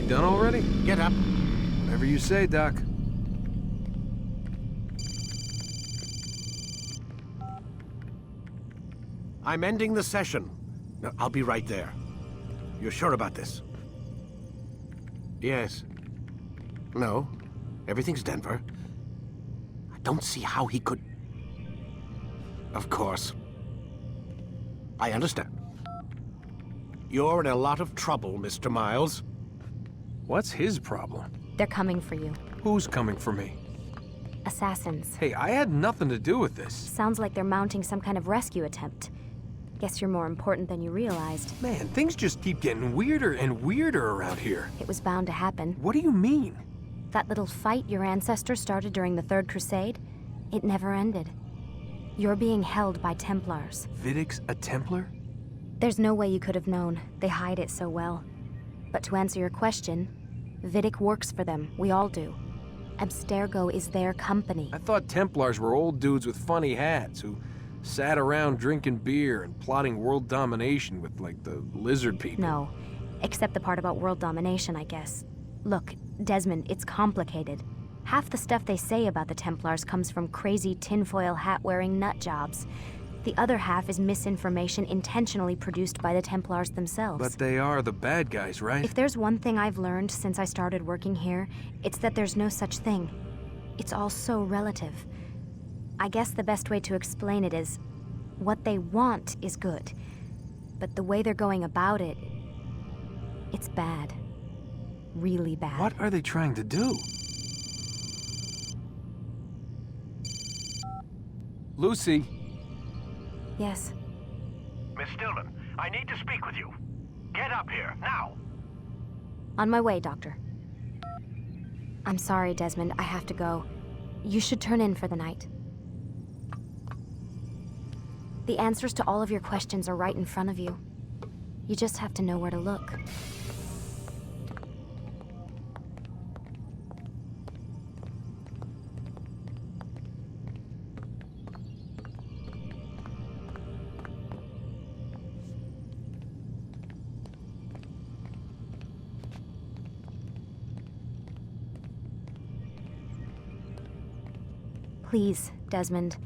done already? Get up. Whatever you say, Doc. I'm ending the session. No, I'll be right there. You're sure about this? Yes. No. Everything's Denver. I don't see how he could... Of course. I understand. You're in a lot of trouble, Mr. Miles. What's his problem? They're coming for you. Who's coming for me? Assassins. Hey, I had nothing to do with this. Sounds like they're mounting some kind of rescue attempt. Guess you're more important than you realized. Man, things just keep getting weirder and weirder around here. It was bound to happen. What do you mean? That little fight your ancestors started during the Third Crusade, it never ended. You're being held by Templars. Vidic's a Templar? There's no way you could have known. They hide it so well. But to answer your question, Vidic works for them. We all do. Abstergo is their company. I thought Templars were old dudes with funny hats who sat around drinking beer and plotting world domination with, like, the lizard people. No. Except the part about world domination, I guess. Look, Desmond, it's complicated. Half the stuff they say about the Templars comes from crazy tinfoil hat-wearing nut jobs. The other half is misinformation intentionally produced by the Templars themselves. But they are the bad guys, right? If there's one thing I've learned since I started working here, it's that there's no such thing. It's all so relative. I guess the best way to explain it is, what they want is good. But the way they're going about it, it's bad. Really bad. What are they trying to do? Lucy. Yes. Miss Stillman, I need to speak with you. Get up here, now! On my way, Doctor. I'm sorry, Desmond. I have to go. You should turn in for the night. The answers to all of your questions are right in front of you. You just have to know where to look. Please, Desmond.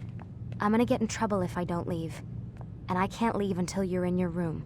I'm gonna get in trouble if I don't leave. And I can't leave until you're in your room.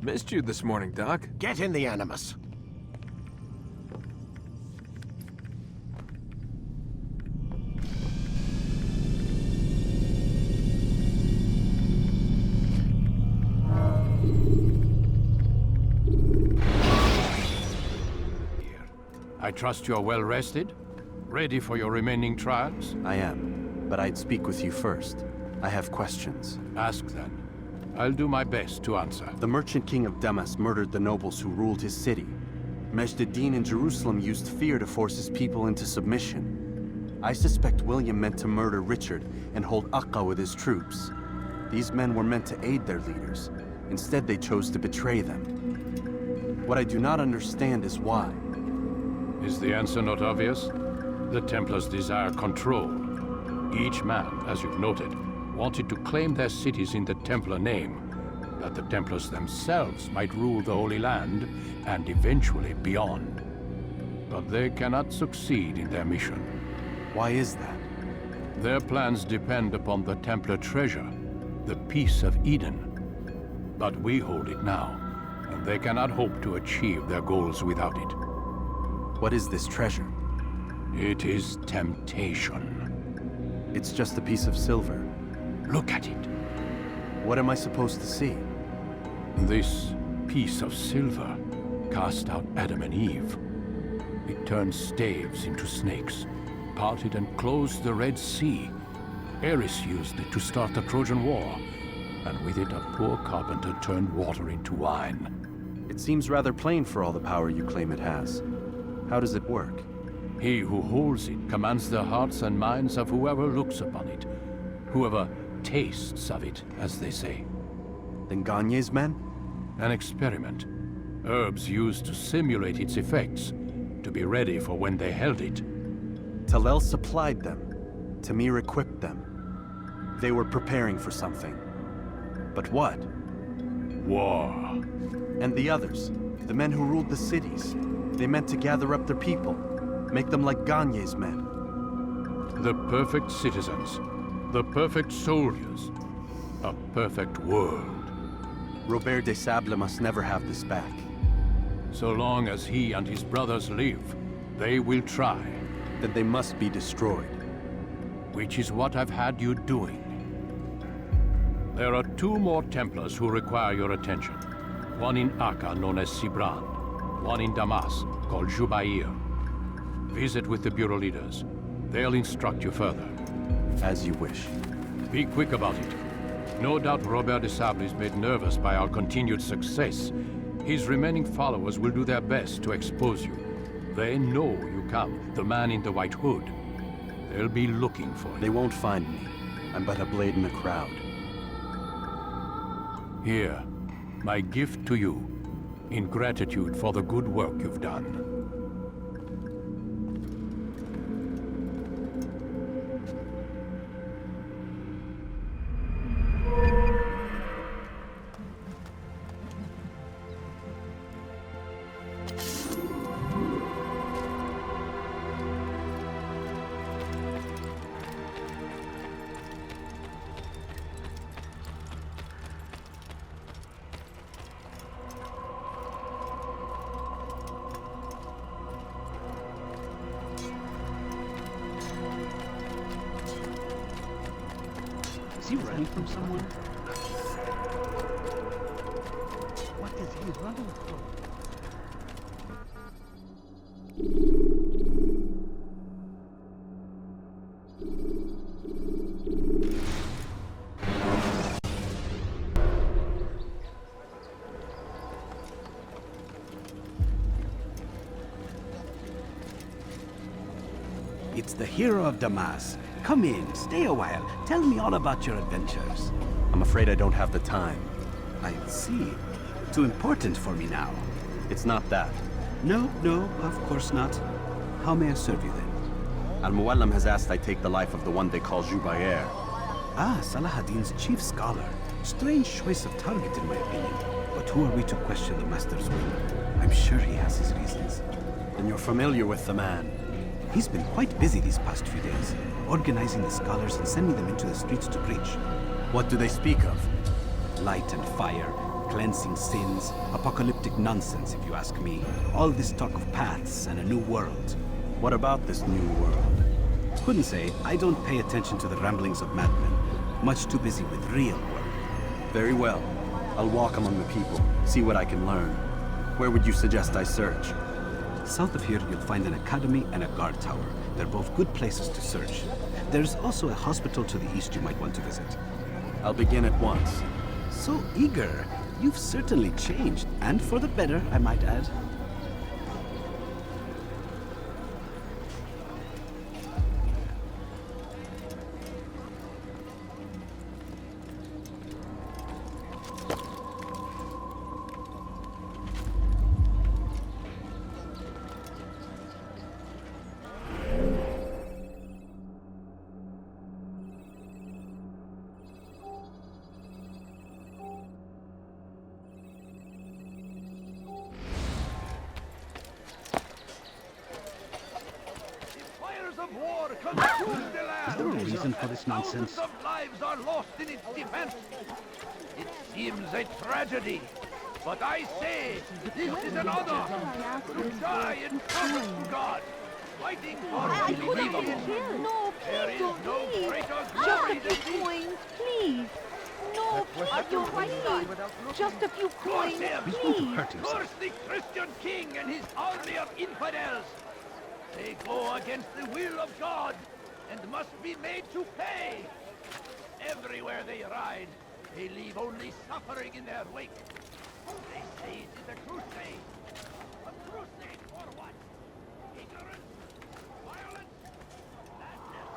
Missed you this morning, Doc. Get in the Animus. I trust you're well rested? Ready for your remaining trials? I am, but I'd speak with you first. I have questions. Ask then. I'll do my best to answer. The merchant king of Damascus murdered the nobles who ruled his city. Majd ad-Din in Jerusalem used fear to force his people into submission. I suspect William meant to murder Richard and hold Aqqa with his troops. These men were meant to aid their leaders. Instead, they chose to betray them. What I do not understand is why. Is the answer not obvious? The Templars desire control. Each man, as you've noted, wanted to claim their cities in the Templar name, that the Templars themselves might rule the Holy Land and eventually beyond. But they cannot succeed in their mission. Why is that? Their plans depend upon the Templar treasure, the Peace of Eden. But we hold it now, and they cannot hope to achieve their goals without it. What is this treasure? It is temptation. It's just a piece of silver. Look at it. What am I supposed to see? This piece of silver cast out Adam and Eve. It turned staves into snakes, parted and closed the Red Sea. Ares used it to start the Trojan War, and with it a poor carpenter turned water into wine. It seems rather plain for all the power you claim it has. How does it work? He who holds it commands the hearts and minds of whoever looks upon it, whoever tastes of it, as they say. Then Gagne's men? An experiment. Herbs used to simulate its effects, to be ready for when they held it. Talel supplied them. Tamir equipped them. They were preparing for something. But what? War. And the others, the men who ruled the cities, they meant to gather up their people, make them like Gagne's men. The perfect citizens, the perfect soldiers, a perfect world. Robert de Sable must never have this back. So long as he and his brothers live, they will try. Then they must be destroyed. Which is what I've had you doing. There are 2 more Templars who require your attention. One in Aqqa, known as Sibran. One in Damascus, called Jubair. Visit with the Bureau leaders. They'll instruct you further. As you wish. Be quick about it. No doubt Robert de Sable is made nervous by our continued success. His remaining followers will do their best to expose you. They know you come, the man in the white hood. They'll be looking for you. They won't find me. I'm but a blade in the crowd. Here, my gift to you, in gratitude for the good work you've done. Is he running from someone? What is he running from? It's the hero of Damascus. Come in, stay a while. Tell me all about your adventures. I'm afraid I don't have the time. I see. Too important for me now. It's not that. No, of course not. How may I serve you then? Al-Muallim has asked I take the life of the one they call Jubair. Ah, Salah ad-Din's chief scholar. Strange choice of target in my opinion. But who are we to question the Master's will? I'm sure he has his reasons. Then you're familiar with the man. He's been quite busy these past few days, organizing the scholars and sending them into the streets to preach. What do they speak of? Light and fire, cleansing sins, apocalyptic nonsense if you ask me. All this talk of paths and a new world. What about this new world? Couldn't say. I don't pay attention to the ramblings of madmen. Much too busy with real work. Very well. I'll walk among the people, see what I can learn. Where would you suggest I search? South of here, you'll find an academy and a guard tower. They're both good places to search. There's also a hospital to the east you might want to visit. I'll begin at once. so eager. You've certainly changed, and for the better, I might add. Is there a reason for this nonsense? Thousands of lives are lost in its defense. It seems a tragedy, but I say this is an honor to die in service to God, fighting for unbelievable. No, There please is don't no leave. greater Just glory a than few this. coins, please. No, you're right, son. Just a few coins, Curse please. Curse the Christian king and his army of infidels. They go against the will of God and must be made to pay. Everywhere they ride, they leave only suffering in their wake. They say it is a crusade. A crusade for what? Ignorance? Violence? Madness?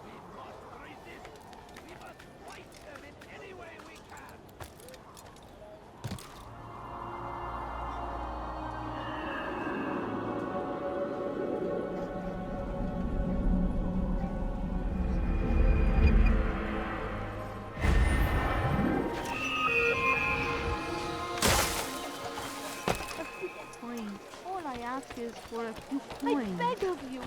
We must resist. We must fight them in any way we can. Coins. All I ask is for a few coins. I beg of you.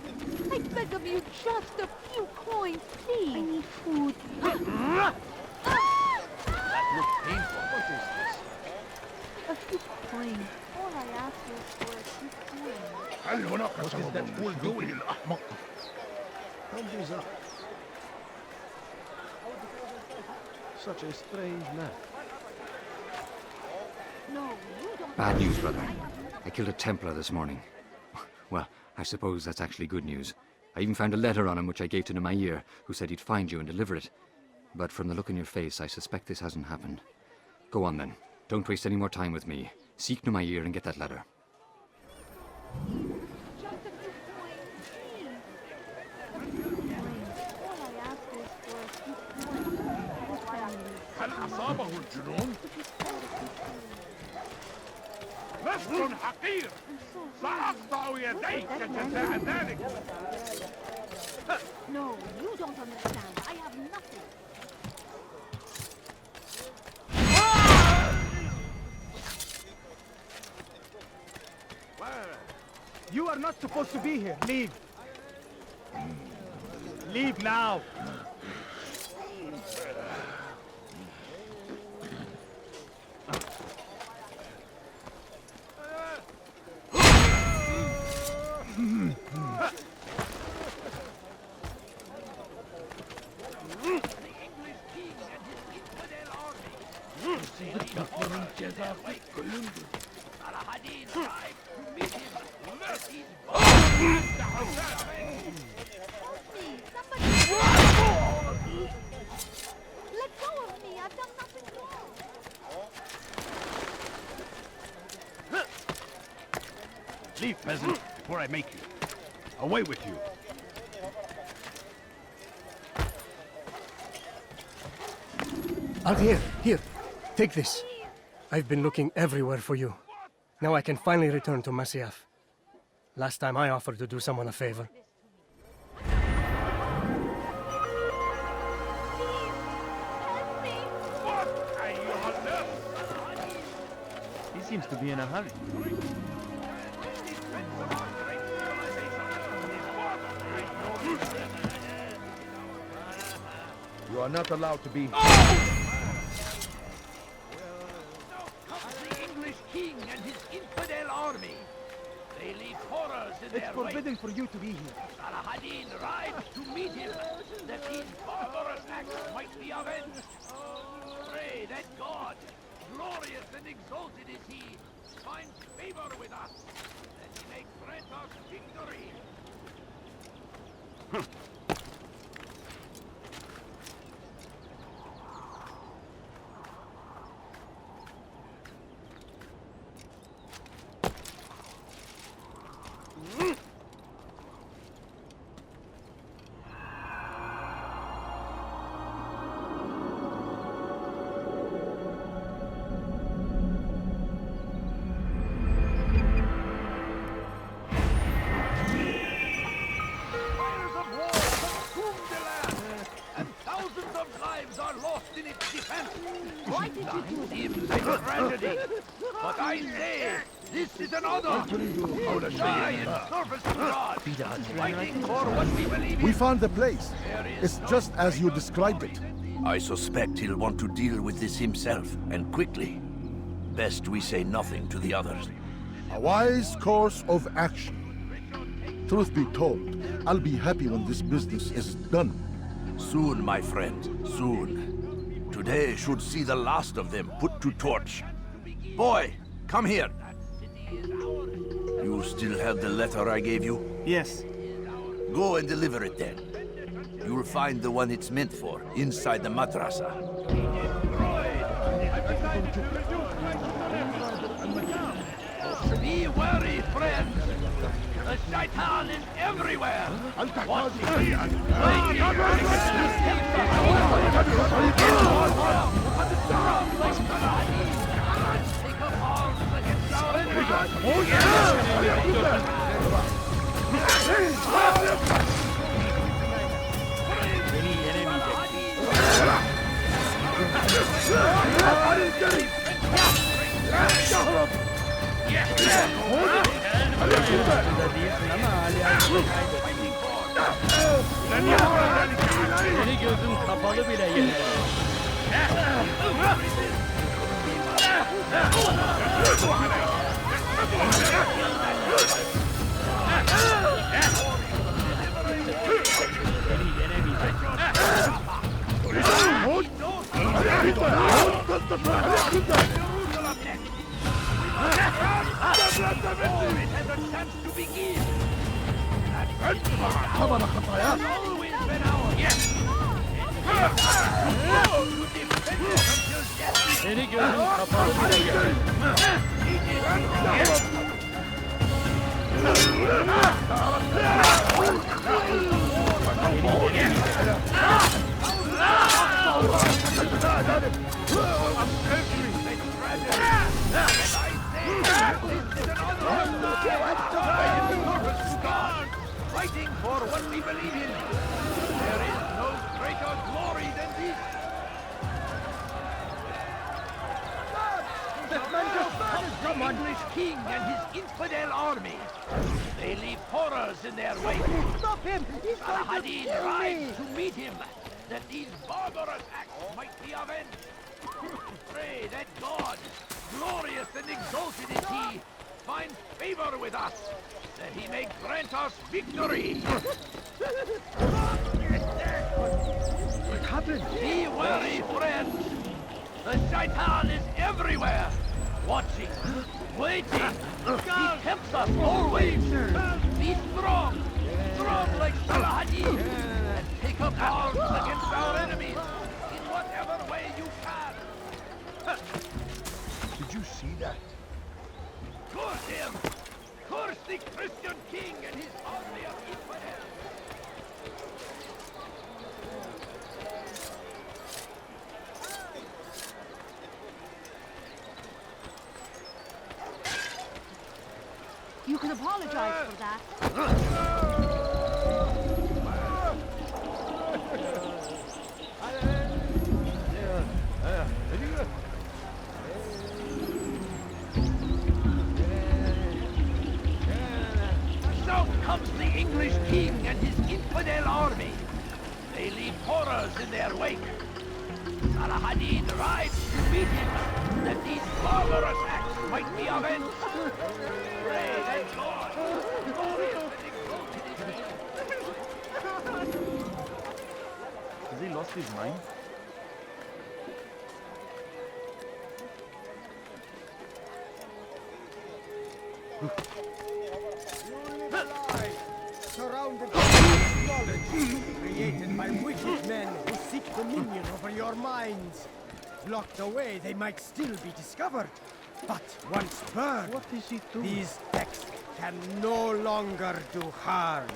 I beg of you, just a few coins, please. I need food. That looks painful. What is this? A few coins. All I ask is for a few coins. What is that fool doing? Such a strange man. No, you don't. Bad news, brother. I killed a Templar this morning. Well, I suppose that's actually good news. I even found a letter on him which I gave to Jubair, who said he'd find you and deliver it. But from the look in your face, I suspect this hasn't happened. Go on then. Don't waste any more time with me. Seek Jubair and get that letter. Just a few coins, please. A few coins. All I ask is for a few coins. هل أصابه الجنون؟ لست حقير. سأقطع يديك جزاء ذلك. No, you don't understand. I have nothing. You are not supposed to be here. Leave. Leave now. Let go of me. I've done nothing wrong. Leave, peasant, before I make you. Away with you. Out here, here. Take this. I've been looking everywhere for you. Now I can finally return to Masyaf. Last time I offered to do someone a favor. He seems to be in a hurry. You are not allowed to be. The English king and his infidel army. They leave horrors in It's their forbidden wake. for you to be here. Saladin rides to meet him, that these barbarous acts might be avenged. Pray that God, glorious and exalted is he, finds favor with us, that he may grant us victory. trust in its defense. Why did you do that? Seems a tragedy. But I say, this is an honor. To die in service to God. Fighting for what we believe in. We found the place. It's just as you described it. I suspect he'll want to deal with this himself, and quickly. Best we say nothing to the others. A wise course of action. Truth be told, I'll be happy when this business is done. Soon, my friend, soon. Today should see the last of them put to torch. Boy, come here. You still have the letter I gave you? Yes. Go and deliver it then. You'll find the one it's meant for, inside the madrasa. Be wary, friends. The shaitan is everywhere. Seni gözüm kapalı bile yener. Seni gözüm kapalı bile yener. Fighting for what we believe in. There is no greater glory than this. The English king and his infidel army. They leave horrors in their wake. Stop him! He's going to Al-Hadid kill me! rides to meet him, that these barbarous acts might be avenged. Pray that God, glorious and exalted is he, find favor with us, that he may grant us victory. What happened? Be wary, friends. The shaitan is everywhere, watching, waiting. He tempts us always. Be strong, strong like Al-Hadid, and take up arms against our enemies in whatever way you can. Did you see that? Curse him! Curse the Christian king and his army of infidels! You can apologize for that. South comes the English king and his infidel army. They leave horrors in their wake. Al-Hadid rides to meet him, that these barbarous acts might be avenged. Pray that God, glorious and exalted is he. Has he lost his mind? Surrounded by knowledge created by wicked men who seek dominion over your minds. Locked away, they might still be discovered. But once burned, What is he doing? these texts can no longer do harm.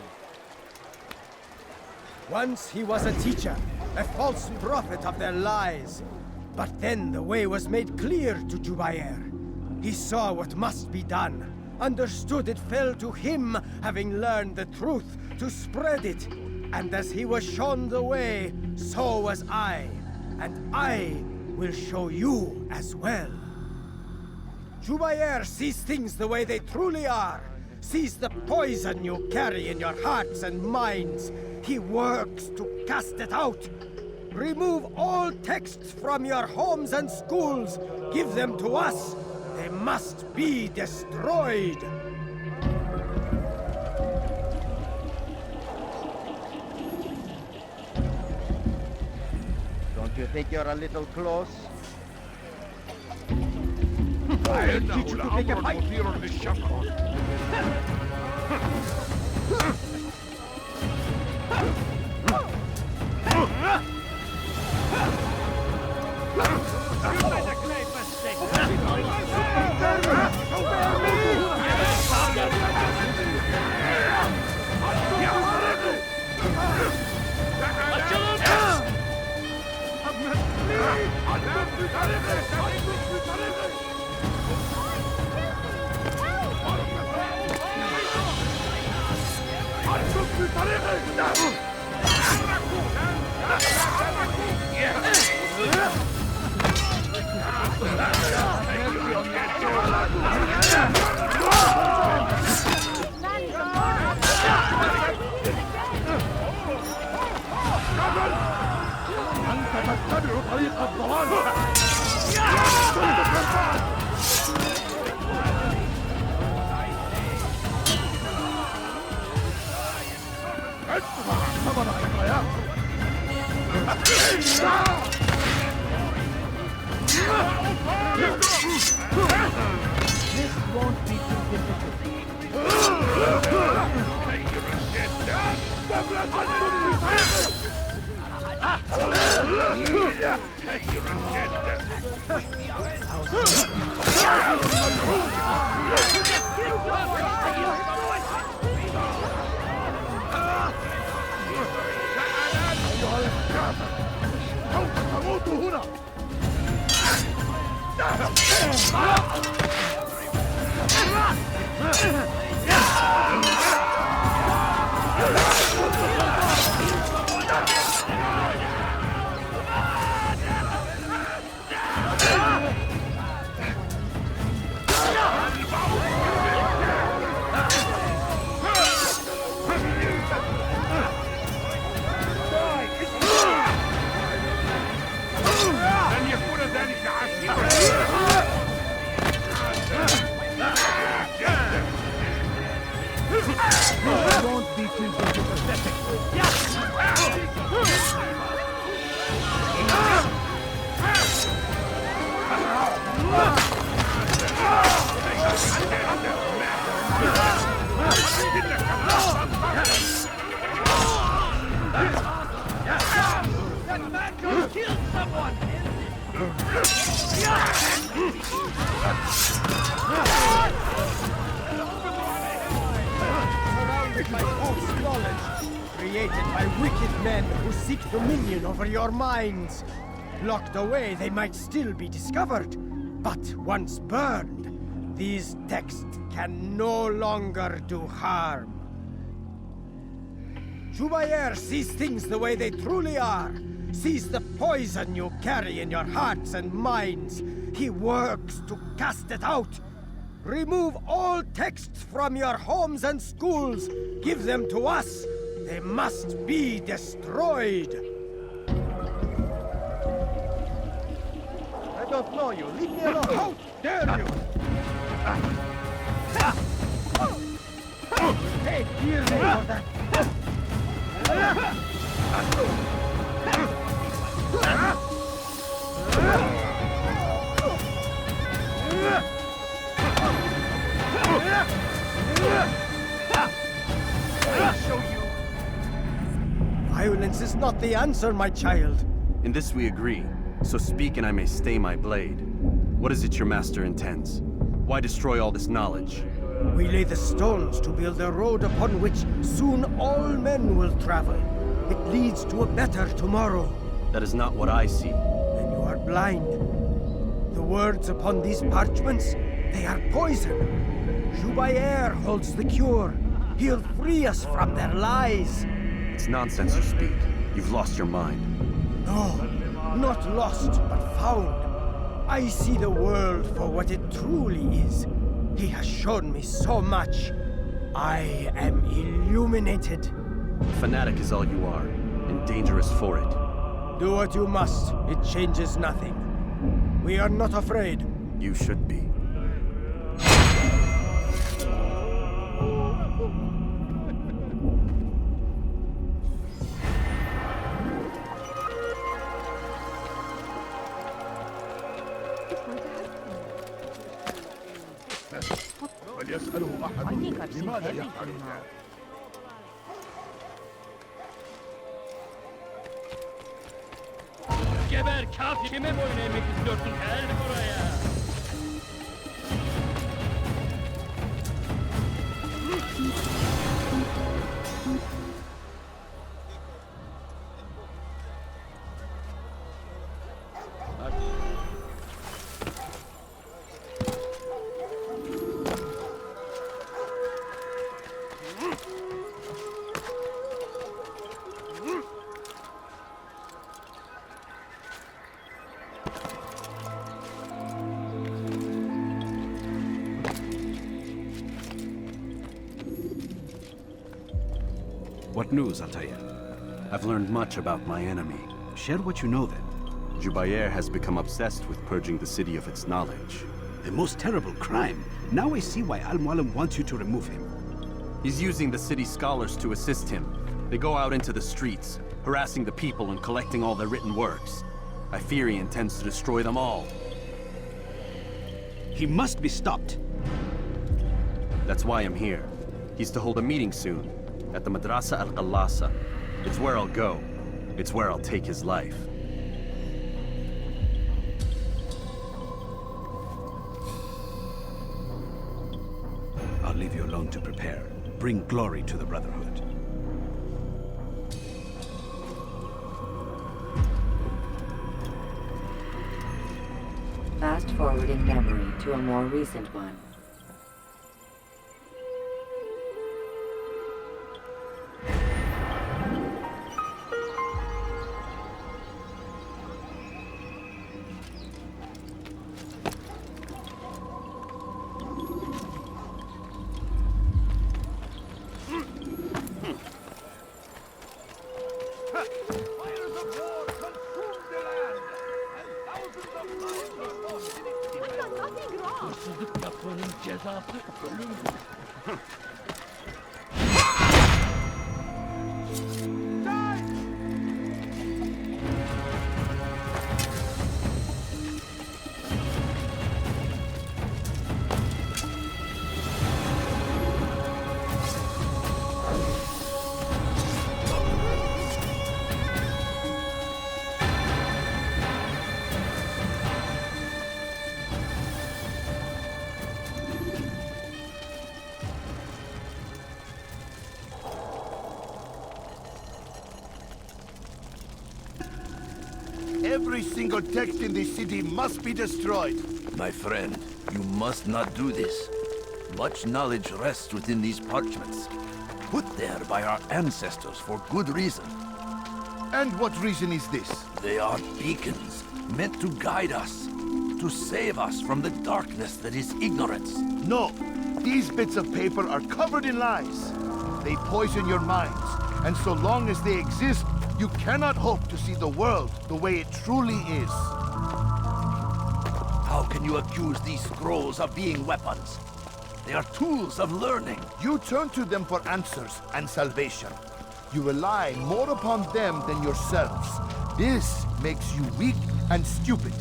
Once he was a teacher, a false prophet of their lies. But then the way was made clear to Jubair. He saw what must be done, understood it fell to him, having learned the truth, to spread it. And as he was shown the way, so was I. and I will show you as well. Jubair sees things the way they truly are, sees the poison you carry in your hearts and minds. He works to cast it out. Remove all texts from your homes and schools. Give them to us. They must be destroyed. Don't you think you're a little close? I'll teach you to take a bite. This won't be too That man just killed someone! Surrounded by false knowledge, created by wicked men who seek dominion over your minds. Locked away, they might still be discovered, but once burned, these texts can no longer do harm. Jubair sees things the way they truly are, sees the poison you carry in your hearts and minds. He works to cast it out. Remove all texts from your homes and schools. Give them to us. They must be destroyed. I don't know you. Leave me alone. How dare you! Hey, dear me for that. I'll show you. Violence is not the answer, my child. In this we agree, so speak and I may stay my blade. What is it your master intends? Why destroy all this knowledge? We lay the stones to build a road upon which soon all men will travel. It leads to a better tomorrow. That is not what I see. Then you are blind. The words upon these parchments, they are poison. Jubair holds the cure. He'll free us from their lies. It's nonsense you speak. You've lost your mind. No, Not lost, but found. I see the world for what it truly is. He has shown me so much. I am illuminated. Fanatic is all you are, and dangerous for it. Do what you must. It changes nothing. We are not afraid. You should be. وليسأله أحد لماذا يفعل ذلك. Geber kafir, kime boyun eğmek istiyorsun? Gel buraya. What news, Altair? I've learned much about my enemy. Share what you know then. Jubair has become obsessed with purging the city of its knowledge. The most terrible crime. Now I see why Al-Mualim wants you to remove him. He's using the city scholars to assist him. They go out into the streets, harassing the people and collecting all their written works. I fear he intends to destroy them all. He must be stopped. That's why I'm here. He's to hold a meeting soon, at the Madrasa al-Qallasa. It's where I'll go. It's where I'll take his life. I'll leave you alone to prepare. Bring glory to the Brotherhood. Fast-forwarding memory to a more recent one. Hırsızlık yapmanın cezası ölüm. Every single text in this city must be destroyed. My friend, you must not do this. Much knowledge rests within these parchments, put there by our ancestors for good reason. And what reason is this? They are beacons, meant to guide us, to save us from the darkness that is ignorance. No, these bits of paper are covered in lies. They poison your minds, and so long as they exist, you cannot hope to see the world the way it truly is. How can you accuse these scrolls of being weapons? They are tools of learning. You turn to them for answers and salvation. You rely more upon them than yourselves. This makes you weak and stupid.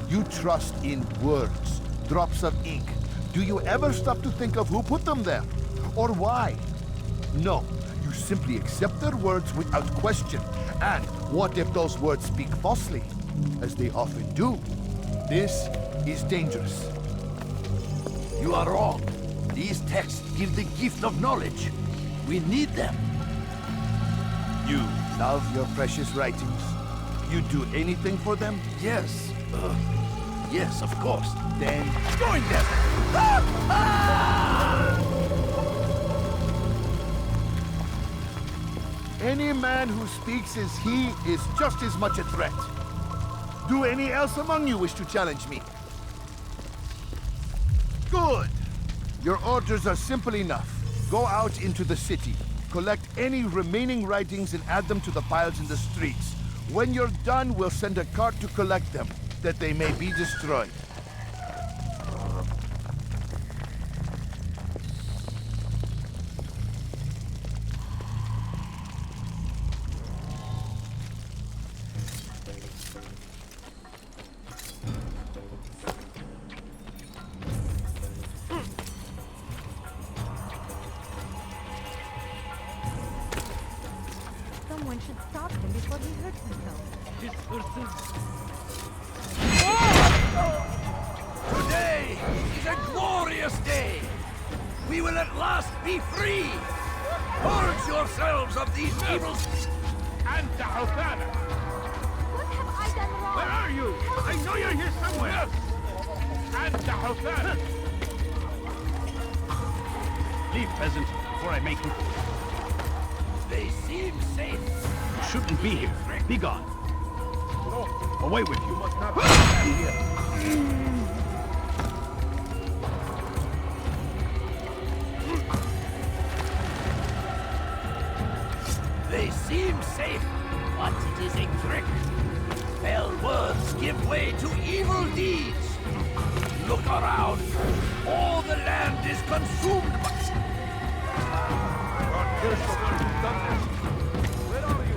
You trust in words, drops of ink. Do you ever stop to think of who put them there? Or why? No, you simply accept their words without question. And what if those words speak falsely? As they often do. This is dangerous. You are wrong. These texts give the gift of knowledge. We need them. You love your precious writings? You'd do anything for them? Yes. Yes, of course. Then join them! Any man who speaks as he is just as much a threat. Do any else among you wish to challenge me? Good! Your orders are simple enough. Go out into the city, collect any remaining writings and add them to the piles in the streets. When you're done, we'll send a cart to collect them, that they may be destroyed. Someone should stop him before he hurts himself. This person... Today is a glorious day. We will at last be free. Purge yourselves of these evils. أنت حثالة. What have I done wrong? Where are you? I know you're here somewhere. أنت حثالة. Leave, peasant, before I make you. They seem safe. You shouldn't be here. Be gone. Away with you. Must not be here. They seem safe, but it is a trick. Fell words give way to evil deeds. Look around. All the land is consumed by... Where are you?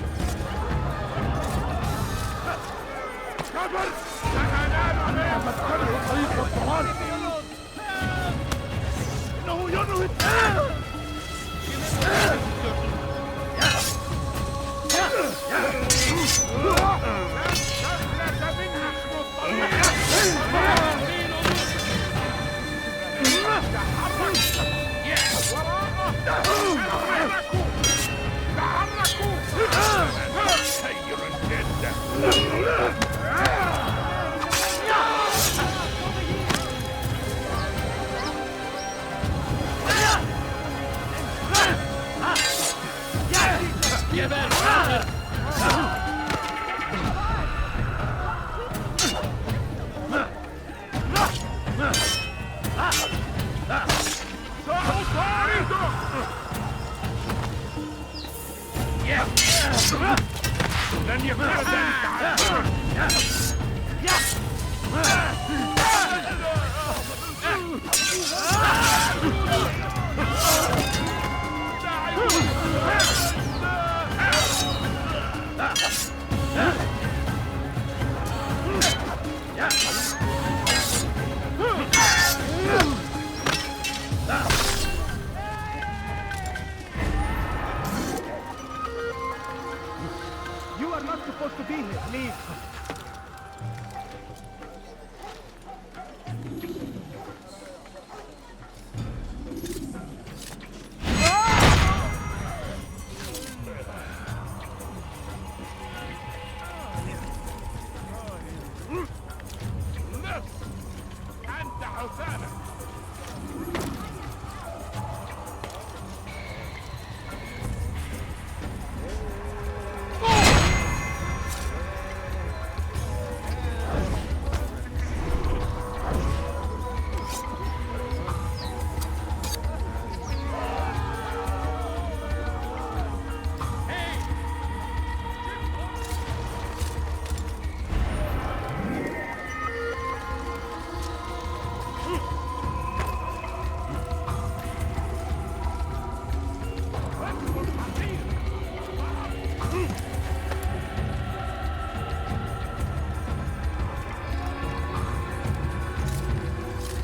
No, you know it. لن يكون You are not supposed to be here. Leave. أنت حثالة.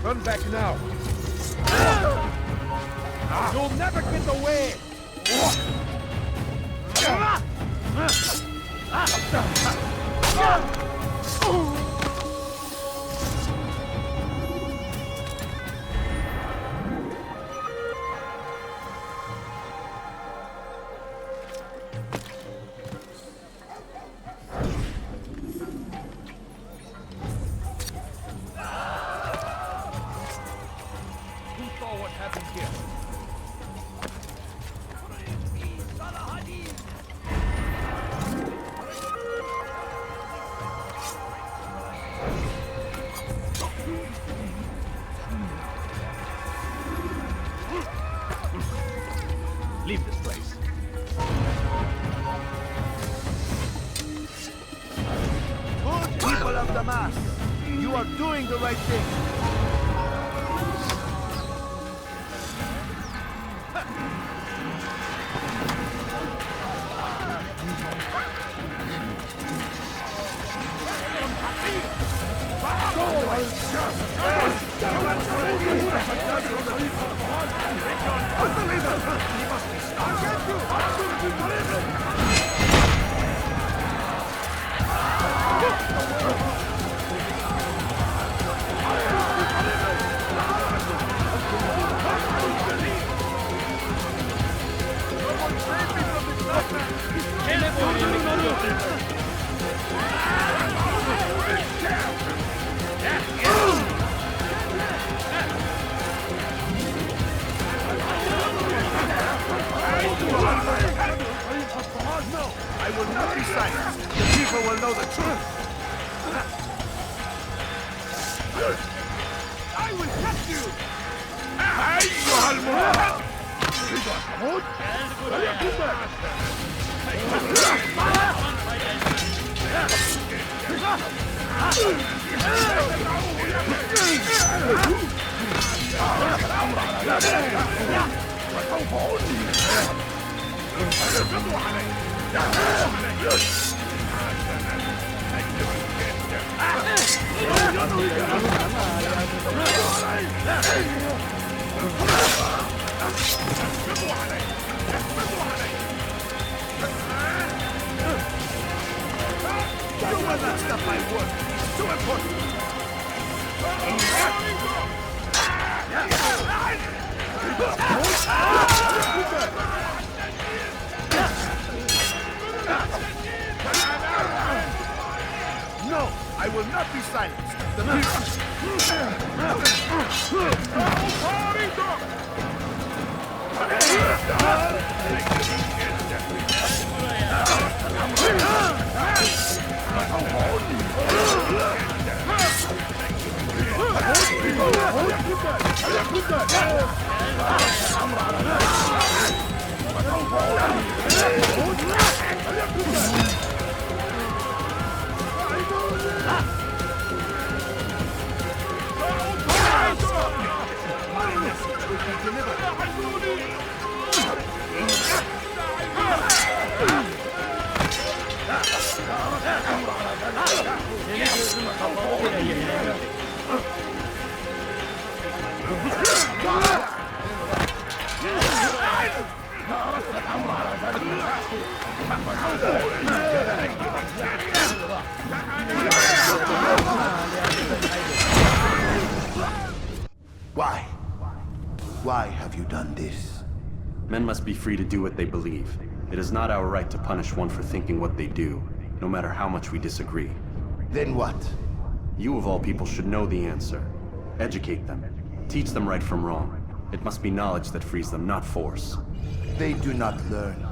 Run back now. You'll never get away. Who saw what happened here? of Damascus. You are doing the right thing. I will not be silenced. The people will know the truth. I will catch you! أيها المراد! إذا تموت You will not stop my work. It's too important. No, I will not be silenced. The Why? Why have you done this? Men must be free to do what they believe. It is not our right to punish one for thinking what they do, no matter how much we disagree. Then what? You of all people should know the answer. Educate them. Teach them right from wrong. It must be knowledge that frees them, not force. They do not learn,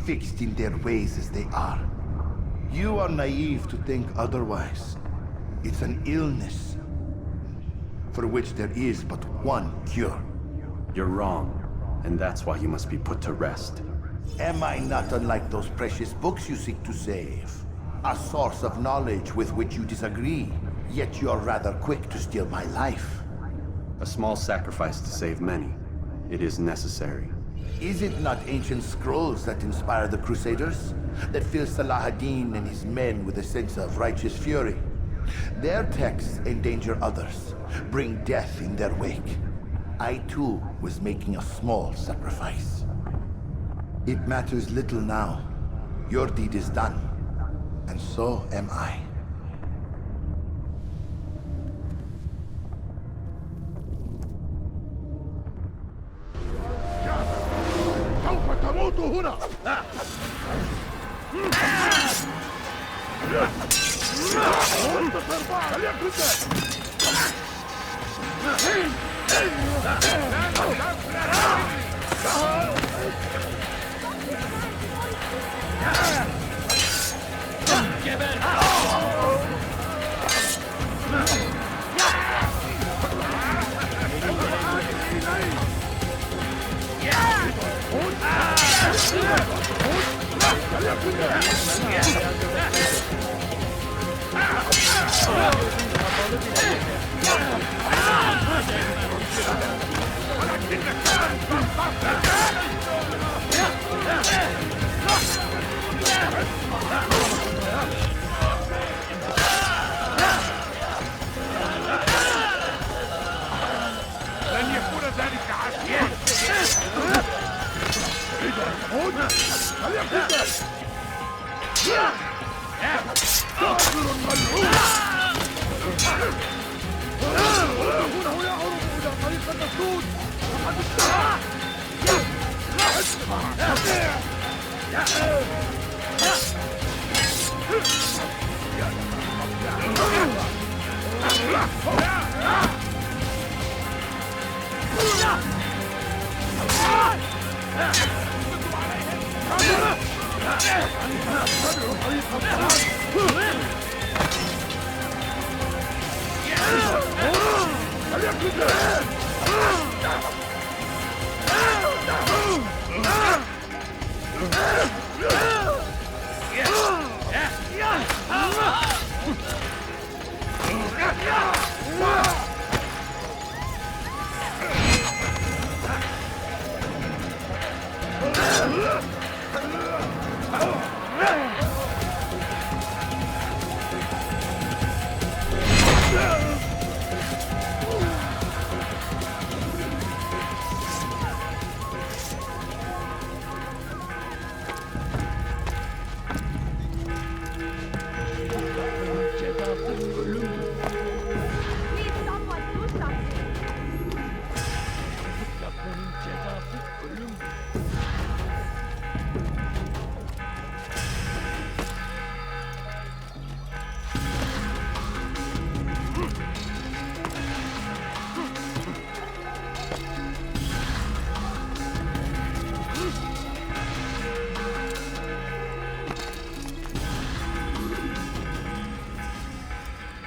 fixed in their ways as they are. You are naive to think otherwise. It's an illness for which there is but one cure. You're wrong, and that's why you must be put to rest. Am I not unlike those precious books you seek to save? A source of knowledge with which you disagree, yet you're rather quick to steal my life. A small sacrifice to save many. It is necessary. Is it not ancient scrolls that inspire the Crusaders? That fill Salah ad-Din and his men with a sense of righteous fury? Their texts endanger others, bring death in their wake. I too was making a small sacrifice. It matters little now. Your deed is done, and so am I.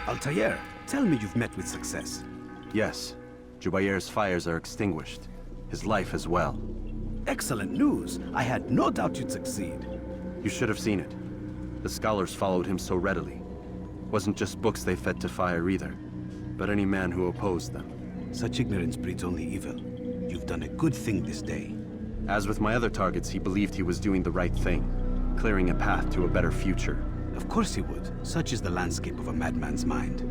Altair, tell me you've met with success. Yes. Jubair's fires are extinguished. His life as well. Excellent news. I had no doubt you'd succeed. You should have seen it. The scholars followed him so readily. Wasn't just books they fed to fire either, but any man who opposed them. Such ignorance breeds only evil. You've done a good thing this day. As with my other targets, he believed he was doing the right thing, clearing a path to a better future. Of course he would. Such is the landscape of a madman's mind.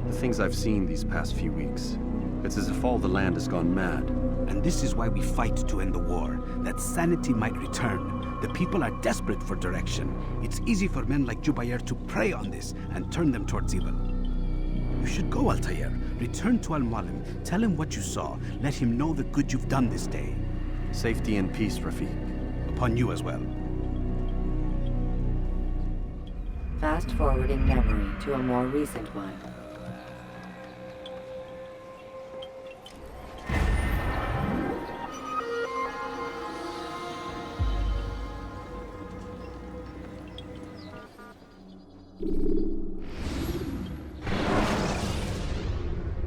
The things I've seen these past few weeks, it's as if all the land has gone mad. And this is why we fight to end the war, that sanity might return. The people are desperate for direction. It's easy for men like Jubair to prey on this and turn them towards evil. You should go, Altair. Return to Al-Mualim. Tell him what you saw. Let him know the good you've done this day. Safety and peace, Rafiq. Upon you as well. Fast-forwarding memory to a more recent one.